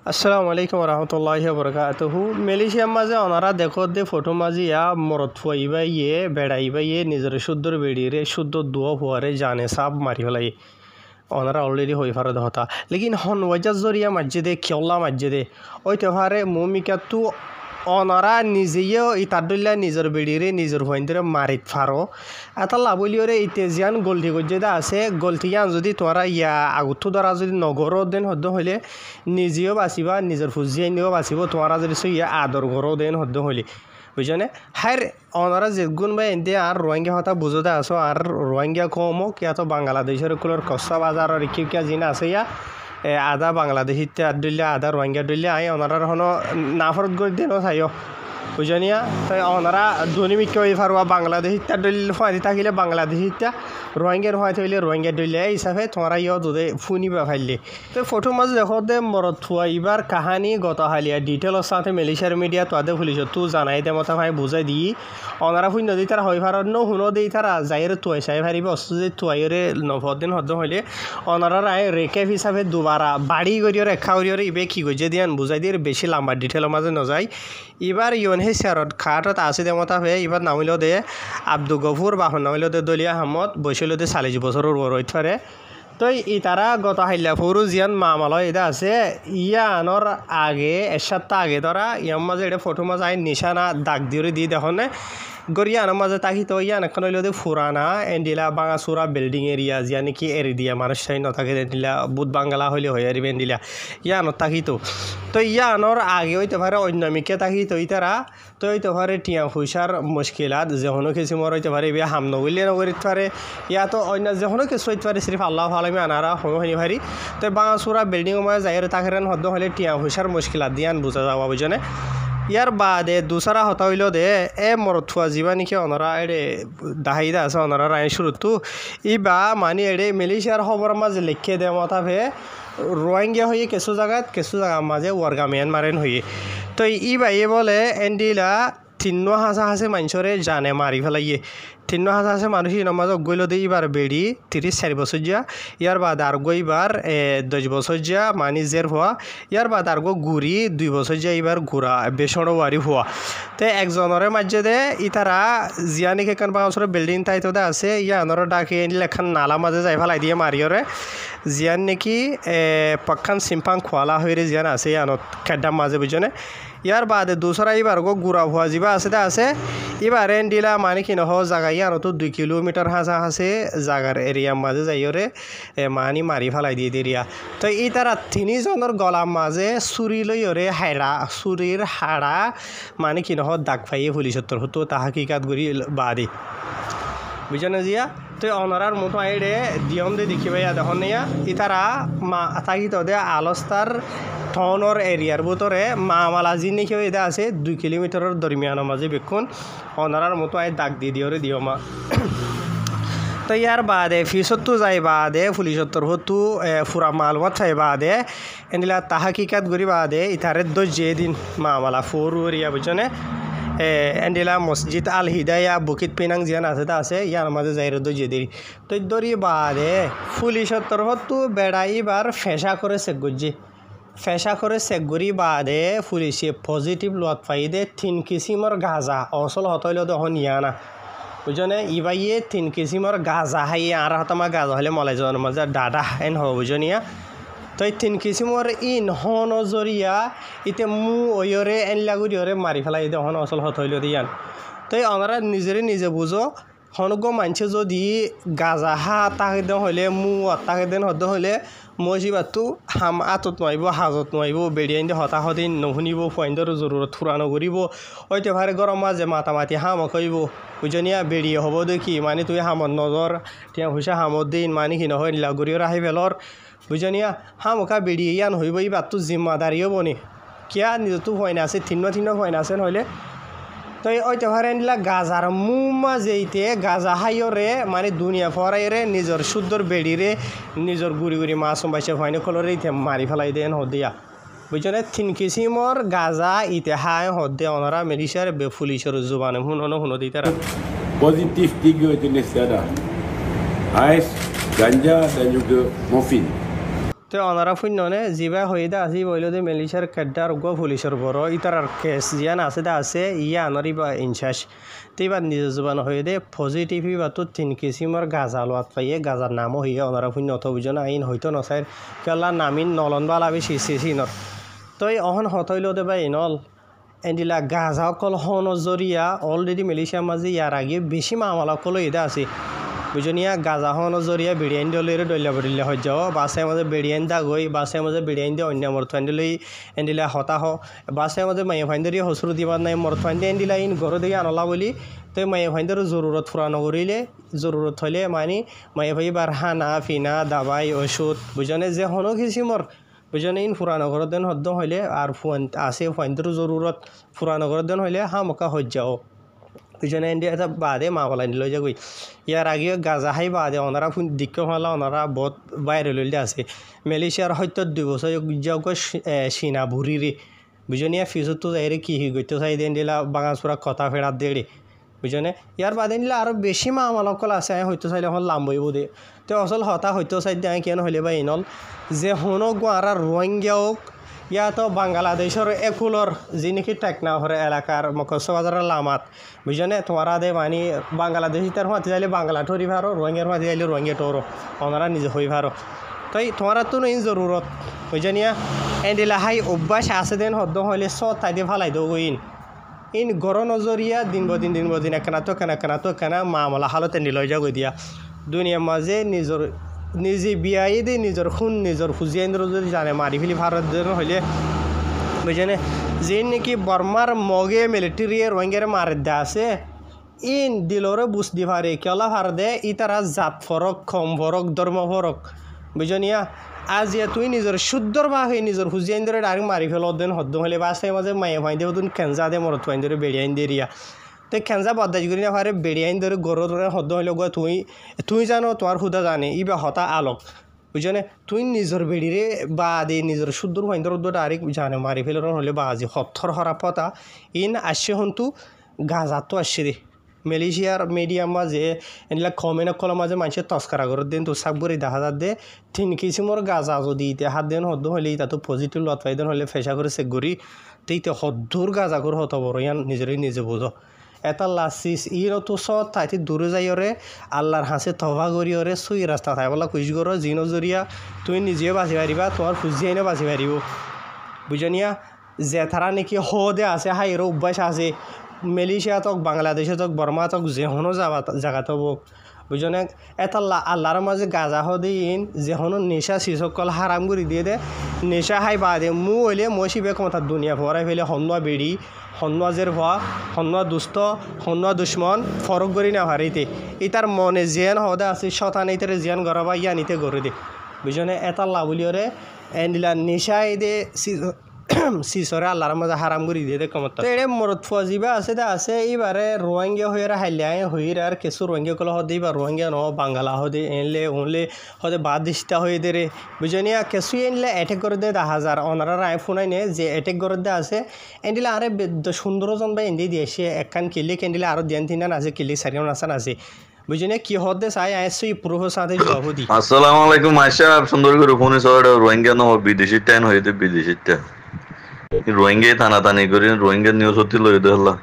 আসসালামু আলাইকুম রহমতুল্লাহি বরকাতুহু মালয়েশিয়ার মাঝে ওনারা দেখো দে ফটো মাঝে ইয়া মরত ফুয়াইবা ইয়ে বেড়াইবা ইয়ে নিজের শুদ্ধর বেড়িয়ে শুদ্ধ দুয়া ফুয়ারে জানে সাপ মারি ফেলাই ওনারা অলরেডি হয়ে ফারে হতা লেকিন হন ওয়াজার জরিয়া মসজিদে খেলা মসজিদে ওই তেহারে মমিকাতু ওনারা নিজেও ইতাদুল্লা নিজের বেড়িয়ে নিজের ভয়ন্তরে মারিত ফারো এটা লাভলিওরে ইতেজিয়ান গলতি গজ্জেদা আছে গলতিয়ান যদি তোরা ইয়া আগুতো দ্বারা যদি নগর দেন হদ্দ হইলে নিজেও বাঁচিবা নিজের ফুজিয়ে নিয়েও বাঁচিব তোরা যদি ইয়া আদর ঘরও দেন হদ্দ হইলে বুঝছনে হার ওনারা যেগুন বা এনতে আর রোহিঙ্গা হতা বুঝতে আসো আর রোহিঙ্গা কমও কিয়া তো বাংলাদেশের কুলোর কষ্ট বাজারের কি কিয়া জিনা আছে ইয়া আদা বাংলাদেশিতে দিলে আদা রোহিঙ্গা দিলে আই ওনারা হনো নাফরত করে দিনও চাইও বুঝানিয়া তাই ওনারা দৈনিক ওই ফারুয়া বাংলাদেশিটা দিলে ফাঁদি থাকিলে বাংলাদেশিটা রোহিঙ্গার ফাঁই থাকলে রোহিঙ্গা দিলে এই হিসাবে তোমরা ইয় দুধে ফুনিবা ফাইলে তো ফটো মাঝ দেখো দে মরত থুয়া এবার কাহানি গত হালিয়া ডিটেলর সাথে মালয়েশিয়ার মিডিয়া তোদের পুলিশ তু জানাই দে মতো ভাই বুঝাই দি ওনারা ফুন নদী তারা হই ফার ন শুনো দেই তারা যাইরে তুয়াই চাই ফারিবে অস্তুদি তুয়াইরে নভদিন হদ্দ হইলে ওনারা রায় রেকেপ হিসাবে দুবারা বাড়ি করিও রেখা করিও ইবে কি গজে দিয়ান বুঝাই দিয়ে বেশি লম্বা ডিটেলের মাঝে নযায় এবার ইউনহে শেয়ারত খাটত আছে দে মতা হয়ে এবার নামিল দে আব্দুল গফুর বাহন নামিল দে দলিয়া আহমদ বৈশল দে 40 বছরের বড় হইতে তো ই তারা গত হাইলা ফুরু জিয়ান মামালয় এটা আছে ইয়া আনর আগে এক সপ্তাহ আগে ধরা ইয়ার মাঝে এটা ফটো মাঝে আই নিশানা দাগ দিয়ে দি দেখনে গড়িয়া আনার মাঝে তাকি তো ইয়ান এখন হইল দে ফুরানা এন্ডিলা বাঙাচুরা বিল্ডিং এরিয়া জিয়া নাকি এরি দিয়া মানুষ চাই নথাকে দিলা বুধ বাংলা হইলে হয়ে আরিবে এন্ডিলা ইয়ানত তাকি তো ইয়ানর আগে হইতে পারে অন্যমিকে তাকি তো তারা তো হইতে পারে টিয়া পয়সার মুশকিলাত যেহনো কিছু মর হইতে পারে ইবে হাম নগলিয়ে নগরিত পারে ইয়া তো অন্য যেহনো কিছু হইতে পারে সিরিফ আল্লাহ আলমী আনারা হইনি পারি তো বাঙাচুরা বিল্ডিং মাঝে যাই তাকেন হদ্দ হলে টিয়া পয়সার মুশকিলাত দিয়ান বুঝা যাওয়া বুঝনে ইয়ার বাদে দুসরা হতা হইল দে মরত থুয়া যাবা নাকি ওনারা এড়ে দাহাইদা আছে ওনারা রায় শুরুতো ইবা মানে এড়ে মালয়েশিয়ার খবর মাঝে লিখে দে মতা ভে রোহিঙ্গা হয়ে কিছু জায়গার মাঝে ওয়ার্গামিয়ান মারেন হয়ে তো ইবাই বলে এন্ডিলা তিন্ন হাসে মানুষরে জানে মারি ফেলাইয়ে তিন্ন হাসে মানুষ ইন মাঝে গইল দে এবার বেড়ি 30-40 বছর যা ইয়ার বাদ আর এবার 10 বছর যা মানি জের হওয়া ইয়ার বাদ আর গুড়ি 2 বছর যা এবার ঘুরা বেসড় বাড়ি হওয়া তো একজনের মাঝে দে ইতারা জিয়ানিক এখান বাংলাদেশের বিল্ডিং তাইতো দে আছে ইয়া আনর ডাকে লেখান নালা মাঝে যাই ফেলাই দিয়ে মারিয়রে জিয়ান নাকি পাক্কান সিম্পাং খোয়ালা হয়ে জিয়ান আছে ইয়ানত খেড্ডার মাঝে বুঝনে ইয়ার বাদে দুসরা এবার গুড়া হওয়া যাবা আছে এবার এন্ডিলা মানে কি নহ জায়গা ইয়ার তো 2 কিলোমিটার হাসে জায়গার এরিয়ার মাঝে যাইরে মানি মারি ফেলাই দিয়ে দিরিয়া তো এই তারা 3 জনের গলার মাঝে চুরি লইরে চুরির হাড়া মানে কি নহ দাগ পাইয়ে পুলিশত্তর হতো তা হাকিকাত করি বাদে বুঝনে জিয়া তো অনারার মতো আইডে দিয়ম দে দেখিবাই দেখুন নিয়া ইতারা মা থাকি দে আলস্তার টাউনের এরিয়ার ভিতরে মামালাজি নাকি এটা আছে 2 কিলোমিটারের দরমিয়ানের মাঝে বেক্ষণ অনারার মতো আই দাগ দিয়ে দিও মা তো ইয়ার বাদে ফিসত্তু যাই বাদে পুলিশত্তর হতু ফুরা মালমত চাই বাদে এনিলা তাহাকিকাত করি বাদে ইতারে যেদিন মামালা ফোরিয়া বুঝনে এন্ডিলা মসজিদ আল হিদায়া বুকিত পিনাং জিয়ান আছে ইয়ার মাঝে যাই যে দেরি তো দরি বাদে পুলিশত্তর হতু বেড়াইবার ফেসা করে চেকগুজি বাদে পুলিশে পজিটিভ লোয়াত পাই দে 3 কিসিমর গাঁজা অসল হতইল তখন ইয়ানা বুঝনে ইবাইয়ে 3 কিসিমর গাঁজা হাই আর হতমা গাঁজা হলে মলাই যাওয়ার মাঝে ডাডা এন হব বুঝনিয়া তো 3 কিসিমর ইন হন জরিয়া ইতে মু ওয়রে এন লাগুরিয়রে মারি ফেলাই দে হন অসল হতইল দিয়ান তো ওনারা নিজে বুঝো হনগো মানছে যদি গাঁজা হা তাকে দেন হলে মু তাকে দেন হদ্দ হলে মজিবাতো হাম আতত নইব হাজত নইব বেড়িয়াইন দে হতাহতি নশুনিব পয়েন্টর জরুরত ফুরা নকরিব হইতে পারে গরম মাঝে মাতামাতি হাম কইব বুঝনিয়া বেড়িয়ে হব দেখি মানে তুই হামত নজর তিয়া পয়সা হামত দিন মানে কি নহয় লাগুরিও রাহি বেলর বুঝনিয়া হামকা বেড়িয়ে ইয়ান হইব এই বাতটো জিম্মাদারিও বনি কিয়া নিজতো হয় না আছে তিন্ন হয় না আছে নহলে তো ওইতে পারেনলা গাজার মুমা যেইতে গাজা হাইরে মানে দুনিয়া ফরাইরে নিজের শুদ্ধর বেড়িরে নিজের গুড়ি মাছ বাইসে হয়নি কলরে ইতে মারি ফেলাই দেন হদিয়া বুঝছনে 3 কিসিমর গাজা ইতে হাই হদে ওনারা মালয়েশিয়ার পুলিশের জুবানে হুনো দিতারা positif 3 jenis tiada ais, ganja dan juga morfin. তো ওনারা শূন্যনে যিবা হয়ে দা আছে বইল দে মেলিশার কেডার গো পুলিশের বড় ইতার কেস জিয়ান আছে দা আছে ইয়া আনরি বা ইনচার্জ তেবার নিজ জবান হয়ে দে পজিটিভ বা তো 3 কিসিমর গাজা লোয়াত পাইয়ে গাজার নামও হইয়া ওনারা শূন্য অত বুঝন আইন হয়তো নসাইর কেলা নামিন নলন বালাবি সিসিনর তই অহন হতইল দে বা ইনল এন্ডিলা গাজা অকল হন জরিয়া অলরেডি মেলিশিয়া মাঝে ইয়ার আগে বেশি মামলা অকল এদা আছে বুঝনিয়া গাজা হন জরিয়া বিরিয়ানি দলের দলিয়া বদিল্লা হৈ যাও বাসে মাঝে বিরিয়ানি দা গই বাসে মাঝে বিরিয়ানি দিয়ে অন্য মরথান্ডি এন্ডিলা হতাহ বাসে মাঝে মাইয়া ফাইন্দারি হসরু দিবার নাই মরথান্ডি এন্ডিলা ইন ঘর দিয়ে আনলা বলি তো মাইয়া ফাইন্দার জরুরত ফুরানো করিলে জরুরত হইলে মানে মাইয়া ভাই বার হানা ফিনা দাবাই ওষুধ বুঝনে যে হনো কিসিমর বুঝনে ইন ফুরানো ঘর দেন হদ্দ হইলে আর ফুয়ান আছে ফাইন্দার জরুরত ফুরানো ঘর দেন হইলে হামকা হৈ যাও বুঝনে এন্ডি এটা বাদে মামলা নিল যাগই ইয়ার আগে গাজা হাই বাদে ওনারা দিক্ষ হলা ওনারা বহুত বাইরে লইলে আছে মালয়েশিয়ার হয়তো 2 বছর যোগ সিনা ভুরিরে বুঝনিয়া ফিজত তো যাইরে কি হই গইতো চাই দেন দিলা বাগানসুরা কথা ফেরাত দেড়ে বুঝনে ইয়ার বাদে নিলে আরো বেশি মামলা কল আছে হয়তো চাইলে হল লাম্বইব দে তো আসল হতা হয়তো চাই দেয় কেন হইলে বা ইনল যে হনো গোয়ারা রোহিঙ্গাওক ইয়া তো বাংলাদেশের একুলর যি নাকি টেকনাফর এলাকার মকসবাজারের লামাত বুঝনে তোমারা দে মানে বাংলাদেশি তার হাতে যাইলে বাংলা ঠরি ভারো রোহিঙ্গার হাতে যাইলে রোহিঙ্গা টোরো ওনারা নিজে হই ভারো তাই তোমারা তো নেই জরুরত বুঝনিয়া এন্ডিলা হাই অভ্যাস আছে দেন হদ্দ হইলে সব তাই দিয়ে ফালাই দেবো ইন গর নজরিয়া দিন বদিন একখানা তো কেনা মামলা হালতে নিলয় যাগো দিয়া দুনিয়ার মাঝে নিজে বিয়াই দে নিজের খুন নিজের ফুজিয়াইন্দ্র যদি জানে মারি ফেলি ভারত হইলে বুঝেনে যে নাকি বর্মার মগে মিলিটারি রোহিঙ্গারে মারে দে আছে ইন দিলরে বুঝ দি পারে কেলা ভারতে ই তারা জাত ফরক খম ফরক ধর্ম ফরক বুঝনিয়া আজ তুই নিজের শুদ্ধর বা হয়ে নিজের ফুজিয়াইন্দ্রে ডাইরেক্ট মারি ফেল দেন হদ্দ হলে বাসে মাঝে মায়ে ভাই দেব তুই কেঞ্জা দে মরত ফাইন্দ্রে বেড়িয়াইন দেরিয়া তো খেঞ্জা বদাজ করি না পারে বেড়িয়াইন ধরে গরু ধরে হদ্দ হইলে গো তুই জানো তোমার খুদা জানে ই বা হতা আলোক বুঝনে তুই নিজের বেড়িরে বা দে নিজের শুদ্ধর ফাইন্দর ডাইরেক্ট জানে মারি ফেলে হলে বা আজি হথর হরা পতা ইন আসছে হন্তু গাজাত তো আসছে দে মালয়েশিয়ার মিডিয়াম মাঝে এনলা কমেন্ট কলার মাঝে মানুষের তস্কারা করে দেন তো সাকবরি দেখা যাত দে 3 কিসিমর গাজা যদি ইতে হাত দেন হদ্দ হলে তা তো পজিটিভ লত পাইদেন হলে ফেসা করে চেক করি তেইতে হদ্দুর গাজা করে হত বড় ইয়ান নিজে বোঝো এটা লাসিস ইর তো সৎ তাইতে দূরে যাইরে আল্লাহর হাসে তবা করিরে সুই রাস্তা থাই বলা কুইজ করো জিন জরিয়া তুমি নিজেও বাঁচি পারিবা তোমার ফুজিয়াইনে বাঁচি পারিব বুঝনিয়া যে তারা নাকি দে আছে হাইরো অভ্যাস আছে মালয়েশিয়া তক বাংলাদেশে তক বর্মা তক যে হনো জায়গা তব বুঝনে এটা আল্লাহর মাঝে গাজা দিন যে হনো নেশা শিশকল হারাম করে দিয়ে দে নেশা হাই বাদে মু হইলে মশিবে ক্ষমতা দুনিয়া ভরাই ফেলে হন্যা বেড়ি হন্যাজের ভয়া হন্যা দুষ্ট হন্যা দুশ্মন ফরক করি না হারিতে ই তার মনে জিয়ান হদে আছে শতান ইতারে জিয়ান গড়াবা ইয়া নিতে গড়ে দে বুঝনে এটা লাভলিয়রে এন্ডিলা নেশাই দে সিসরে আল্লাহর মাঝে হারাম করে দিয়ে দে ক্ষমতা এড়ে মরত ফুয়াজিবা আছে দে আছে এইবারে রোহিঙ্গা হয়ে হাইলাই হইর আর কিছু রোহিঙ্গা কল হদে বা রোহিঙ্গা ন বাঙ্গালা হদে এনলে ওনলে হদে বাদ দিস্তা হয়ে দে রে বুঝনিয়া কিছু এনলে অ্যাটেক করে দে 10,000 ওনারা রায় ফোনাই নে যে অ্যাটেক করে দে আছে এন্ডিলে আরে 15জন বা এন্দি দিয়েছে একখান কিলি কেন্ডিলে আরো দেন তিনজন আছে কিলি সারিয়ন আসান আছে বুঝনে কি হদে চাই আইসি প্রুফের সাথে জবাব দি আসসালামু আলাইকুম আয়শা সুন্দর করে ফোনে সর রোহিঙ্গা ন বিদেশি টাইম হইতে বিদেশি টা রোহিঙ্গা টানাটানি করে রোহিঙ্গা নিউজ হতে লই দেলা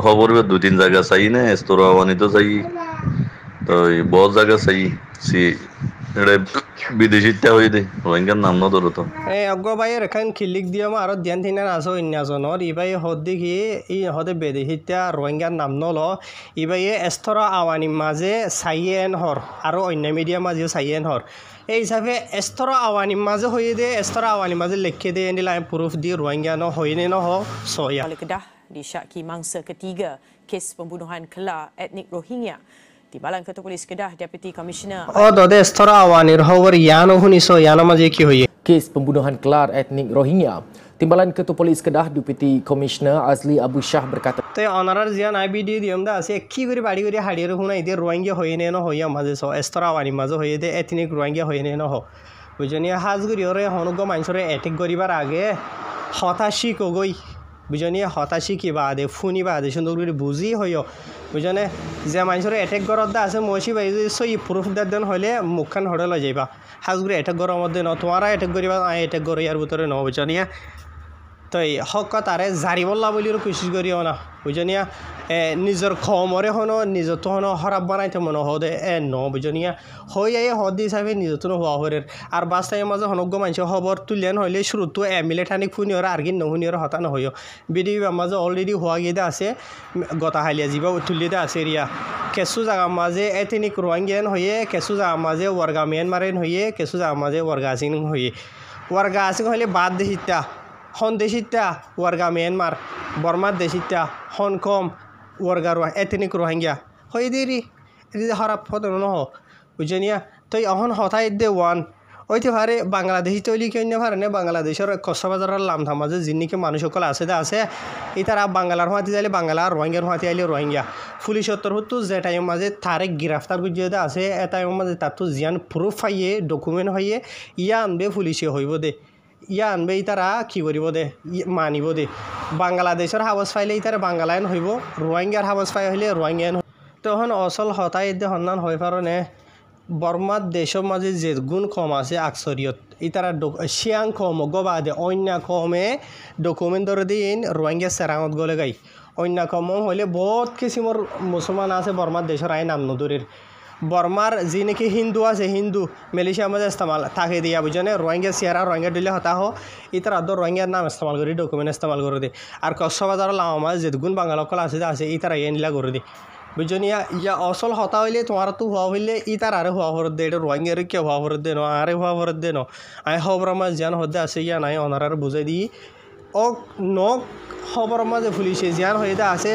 খবর 2-3 জায়গা চাই না স্তর আওয়ানিত চাই তো বহুত জায়গা চাই সি এটা বিদেশিটা হই দে রোহিঙ্গার নাম ন ধরো তো এই অগ্গ ভাইয়ের এখান খিলিক দিও আর ধ্যান থিনা আছো ইন্যাজনৰ ইবাই হদ দেখি ই হদে বিদেশিটা ৰোহিঙ্গাৰ নাম নল ইবাই স্তৰ আওয়ানি মাঝে চাইয়েন হৰ আৰু অন্য মিডিয়া মাঝেও চাইয়েন হর এই হিসাবে স্তর আওয়ানি মাঝে হয়ে দে স্তর aawani maze lekke de nilai proof di Rohingya no hoine no ho soya. Kedah disyaki mangsa ketiga kes pembunuhan kelar etnik Rohingya. Timbalan Ketua Polis Kedah Deputy Commissioner. Oh dode স্তর awanir hower yano huni so yana maze ki hoye. Kes pembunuhan kelar etnik Rohingya. Timbalan Ketua Polis Kedah Deputy Commissioner Azli Abu Shah berkata. তো অনারার জিয়ান IBD দিয়মদা আছে কি করে বাড়ি করে হাড়িয়ে হুনা ইদে রোহিঙ্গা হয়ে নে ন হইয়া মাঝে সো স্তর aawani মাঝে হয়ে দে এথনিক রোহিঙ্গা হয়ে নে ন হ বুঝনি হাজ করি ওরে হনুগ মানুষরে অ্যাটেক করিবার আগে হতাশি কগই বুঝনি হতাশি কি বাদে ফুনি বাদে সুন্দর করে বুঝি হইও বুঝনে যে মানুষের এটেক গরত দা আছে মসি বাই সই প্রুফ দেন হইলে মুখখান হড়ে লই যাইবা হাজগুড়ি এটেক গরম মধ্যে ন তোমারা এটেক করিবা আই এটেক গর ইয়ার ভিতরে ন বুঝনিয়া তো হক তারে জারি বললা বলিও কোশিশ করিও না বুঝনিয়া নিজের খমরে হনো নিজের তো হনো হরাব বানাইতে মনে হদে ন বুঝনিয়া হই আই হদ হিসাবে নিজের তো হওয়া হরের আর বাস্তায় মাঝে হনজ্ঞ মানুষ খবর তুলেন হইলে শুরুতো এমিলে ঠানিক ফুনিওর আর কি নহুনিওর হতা নহইও বিডিবি মাঝে অলরেডি হওয়া গিয়ে আছে গতা হালিয়া যাবা তুলিতে আছে রিয়া কেঁচু জাগা মাঝে এথেনিক রোহিঙ্গিয়ান হয়ে কেঁচু জাগা মাঝে ওয়ার্গা মিয়ানমারেন হয়ে কেঁচু জাগা মাঝে ওয়ার্গা আসিং হয়ে ওয়ার্গা আসিং হইলে বাদ দেশিতা হন দেশিতা ওয়ার্গা মিয়ানমার বর্মার দেশিতা হন কম ওয়ার্গা এথেনিক রোহিঙ্গিয়া হয়ে দেরি এদিকে হরাপ হতো নহ বুঝনিয়া তো অহন হতাই দে ওয়ান ওইতে পারে বাংলাদেশি তৈরি কেন পারে না বাংলাদেশের কক্সবাজারের লামথা মাঝে যিনিকে মানুষ সকল আছে এই তারা বাংলার হাতি যাইলে বাংলা রোহিঙ্গার হাতি আইলে রোহিঙ্গা পুলিশ হতো যে টাইম মাঝে তারে গ্রেফতার গুজিয়ে আছে এ টাইম মাঝে তার তো জিয়ান প্রুফ হইয়ে ডকুমেন্ট হইয়ে ইয়া আনবে পুলিশে হইব দে ইয়া আনবে তারা কি করিব দে মানিব দে বাংলাদেশের হাবস ফাইলে তারা বাংলায়ন হইব রোহিঙ্গার হাবস ফাই হইলে রোহিঙ্গায়ন তখন অচল হতাই দে সন্ধান হয়ে পারে বর্মার দেশের মাঝে যে গুণ কম আছে আকসরিয়ত ইতারা শিয়াং কম গবাদে অন্য কমে ডকুমেন্ট ধরে দিন রোহিঙ্গা সেরাঙত গলে গাই অন্য কম হইলে বহুত কিসিমর মুসলমান আছে বর্মার দেশের আইন নাম নদরের বর্মার যি নাকি হিন্দু আছে হিন্দু মালয়েশিয়ার মাঝে ইস্তেমাল তাকে দিয়া বুঝনে রোহিঙ্গা চেহারা রোহিঙ্গা দিলে হতা হো ইতারা তো রোহিঙ্গার নাম ইস্তেমাল করে ডকুমেন্ট ইস্তেমাল করে দে আর কক্সবাজার লামা মাঝে যে গুণ বাঙালকল আছে ইতারা এনলা করে দে বুঝনিয়া ইয়া অসল হতা হইলে তোমার তো হওয়া হইলে ইতার আরে হওয়া ভরত দে এটা রোহিঙ্গারে কে হওয়া ভরত দে আরে হওয়া ভরত দে আই খবর মাঝ জান হতে আছে ইয়া নাই অনারার বুঝাই দিই ও নখ খবর মাঝে পুলিশে জিয়ান হইতে আছে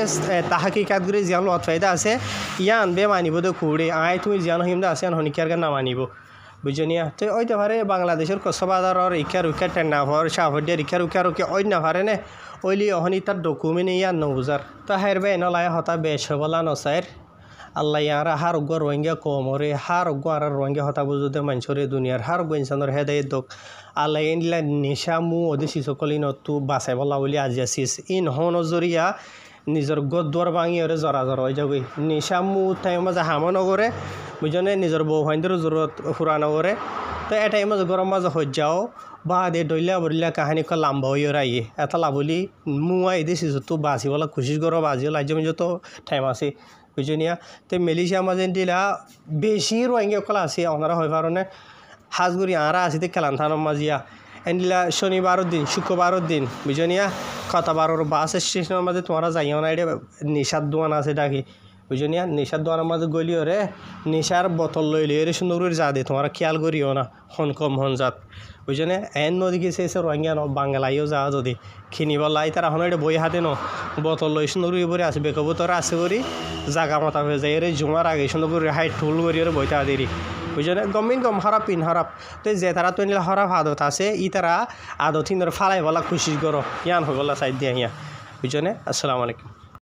তাহাকিকাত করে জিয়ান লত ফাইদা আছে ইয়া আনবে মানিব দে কুড়ে আই তুমি জিয়ান হইমদা আছে হনিকার না মানিব বুঝনিয়া তো ওইতে পারে বাংলাদেশের কক্সবাজারের ইকার উকার টেন্না হওয়ার সাহদিয়ার ইকার উকার উকে ওই না পারে নে ওইলি অহনি তার ডকুমেন্ট ইয়া নবুজার তা হেরবে নলায় হতা বেশ বলা নসাইর আল্লাহ ইয়ারা হার উগ্র রোহিঙ্গা কমরে হার উগ্র আর রোহিঙ্গা হতা বুঝতে মানুষরে দুনিয়ার হার উগ্র ইনসানের হেদায়ত দোক আল্লাহ ইনলা নেশা মু ওদেশি সকলি নতু বাঁচাই বলা বলি আজি আসিস ইন হন জরিয়া নিজের গদ্দুয়ার ভাঙি ওরে জরা জরা হয়ে যাবি নেশা মু টাইম মাঝে হামো নগরে বুঝনে নিজের বউ ভাইদের জরুরত ফুরা নগরে তো এ টাইম মাঝে গরম মাঝে হয়ে যাও বা দে ডইলা বলিলা কাহানি ক লাম্বা হয়ে রাইয়ে এত লাভলি মুয়া এদেশি তো বাঁচি বলা খুশি করো বাজি লাইজ তো টাইম আছে বুঝনিয়া তো মালয়েশিয়া মাঝে দিলা বেশি রোহিঙ্গা কলা আছে ওনারা হয় পারে হাজগুড়ি আরা আছে খেলান থানোর মাঝিয়া এনদিলা শনিবারের দিন শুক্রবারের দিন বুঝনিয়া কতবারের বাস স্টেশনের মাঝে তোমরা যাইও না এটা নেশার দোকান আছে ডাকি বুঝনিয়া নেশার দোকানের মাঝে গলিও রে নেশার বোতল লইলে রে সুন্দর করে যা দে তোমরা খেয়াল করিও না হন কম হন জাত বুঝনে এন নদী গেছে এসে রোহিঙ্গা বাংলাইও যা যদি কিনিব লাই তারা এখন এটা বই হাতে বোতল লই সুন্দর করে আসবে কবুতর আছে করি জাগা মাথা হয়ে যায় রে জুমার আগে সুন্দর করে হাইট ঠুল করি ওরে বইতা দেরি বুঝনে গমিন গম হরাপ পিন হরাপ তো যে তারা তো নিলে হরাপ আদত আছে ই তারা আদত হিন্দর ফালাই বলা খুশি করো ইয়ান হয়ে গলা সাইড দিয়ে বুঝনে আসসালামু আলাইকুম